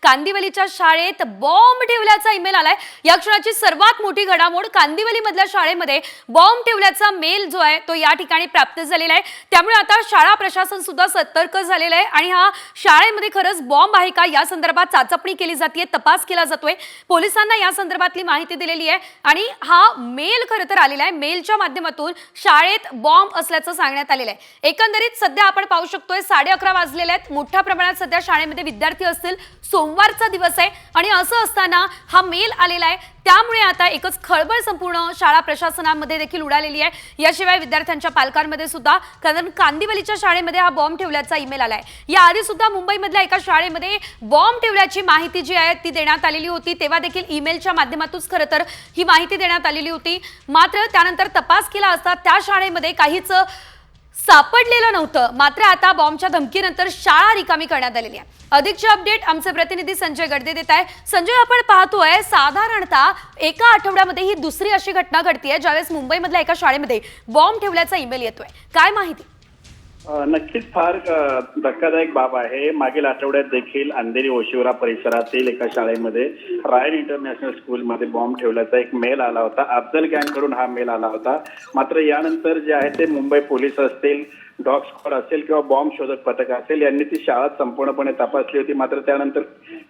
कांदिवलीच्या शाळेत बॉम्ब ठेवल्याचा ईमेल आलाय। या क्षणाची सर्वात मोठी घडामोड, कांदिवलीमधल्या शाळेमध्ये बॉम्ब ठेवल्याचा मेल जो आहे तो या ठिकाणी प्राप्त झालेला आहे। त्यामुळे आता शाळा प्रशासन सुद्धा सतर्क झालेलं आहे आणि हा शाळेमध्ये खरंच बॉम्ब आहे का या संदर्भात चाचपणी केली जाते, तपास केला जातोय। पोलिसांना या संदर्भातली माहिती दिलेली आहे आणि हा मेल खरं तर आलेला आहे। मेलच्या माध्यमातून शाळेत बॉम्ब असल्याचं सांगण्यात आलेलं आहे। एकंदरीत सध्या आपण पाहू शकतोय 11:30 वाजलेले आहेत। मोठ्या प्रमाणात सध्या शाळेमध्ये विद्यार्थी असतील, सोमवारचा दिवस आहे आणि असं असताना हा मेल आलेला आहे। त्यामुळे आता एकच खळबळ संपूर्ण शाळा प्रशासनामध्ये देखील उडालेली आहे। याशिवाय विद्यार्थ्यांच्या पालकांमध्ये सुद्धा, कारण कांदिवलीच्या शाळेमध्ये हा बॉम्ब ठेवल्याचा ईमेल आलाय। याआधी सुद्धा मुंबईमधल्या एका शाळेमध्ये बॉम्ब ठेवल्याची माहिती जी आहे ती देण्यात आलेली होती। तेव्हा देखील ईमेलच्या माध्यमातूनच खरं तर ही माहिती देण्यात आलेली होती। मात्र त्यानंतर तपास केला असता त्या शाळेमध्ये काहीच सापडलेलं नव्हतं। मात्र आता बॉम्बच्या धमकीनंतर शाळा रिकामी करण्यात आलेली आहे। अधिकचे अपडेट आमचे प्रतिनिधी संजय गडदे देत आहे। संजय, आपण पाहतोय साधारणतः एका आठवड्यामध्ये ही दुसरी अशी घटना घडतीये ज्यावेळेस मुंबईमधल्या एका शाळेमध्ये बॉम्ब ठेवल्याचा ईमेल येतोय। काय माहिती? नक्कीच फार धक्कादायक बाब आहे। मागील आठवड्यात देखील अंधेरी ओशिवरा परिसरातील एका शाळेमध्ये रायन इंटरनॅशनल स्कूलमध्ये बॉम्ब ठेवल्याचा एक मेल आला होता। अफजल गँगकडून हा मेल आला होता। मात्र यानंतर जे आहे ते मुंबई पोलीस असतील, डॉग स्क्वॉड असेल किंवा बॉम्ब शोधक पथक असेल यांनी ती शाळा संपूर्णपणे तपासली होती। मात्र त्यानंतर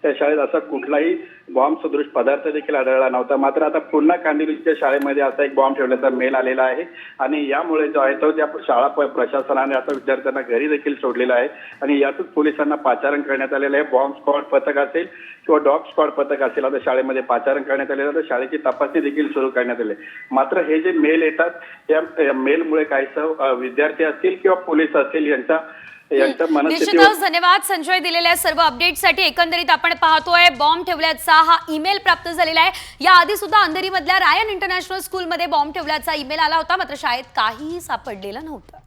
त्या शाळेत असा कुठलाही बॉम्ब सदृश पदार्थ देखील आढळला नव्हता। मात्र आता पुन्हा कांदिवलीच्या शाळेमध्ये असा एक बॉम्ब ठेवण्याचा मेल आलेला आहे आणि यामुळे जो आहे तो त्या शाळा प्रशासनाने आता विद्यार्थ्यांना घरी देखील सोडलेला आहे आणि यातच पोलिसांना पाचारण करण्यात आलेलं आहे। बॉम्ब स्क्वॉड पथक असेल किंवा डॉग स्क्वॉड पथक असेल आता शाळेमध्ये पाचारण करण्यात आलेलं आहे। शाळेची तपासणी देखील सुरू करण्यात आली। मात्र हे जे मेल येतात या मेलमुळे काहीसं विद्यार्थी असतील किंवा पोलीस असतील यांच्या निश्चितच धन्यवाद संजय दिलेल्या सर्व अपडेटसाठी। एकंदरीत आपण पाहतोय बॉम्ब ठेवल्याचा हा ईमेल प्राप्त झालेला आहे। याआधी सुद्धा अंधेरीमधल्या रायन इंटरनॅशनल स्कूलमध्ये बॉम्ब ठेवल्याचा ईमेल आला होता, मात्र शाळेत काहीही सापडलेलं नव्हतं।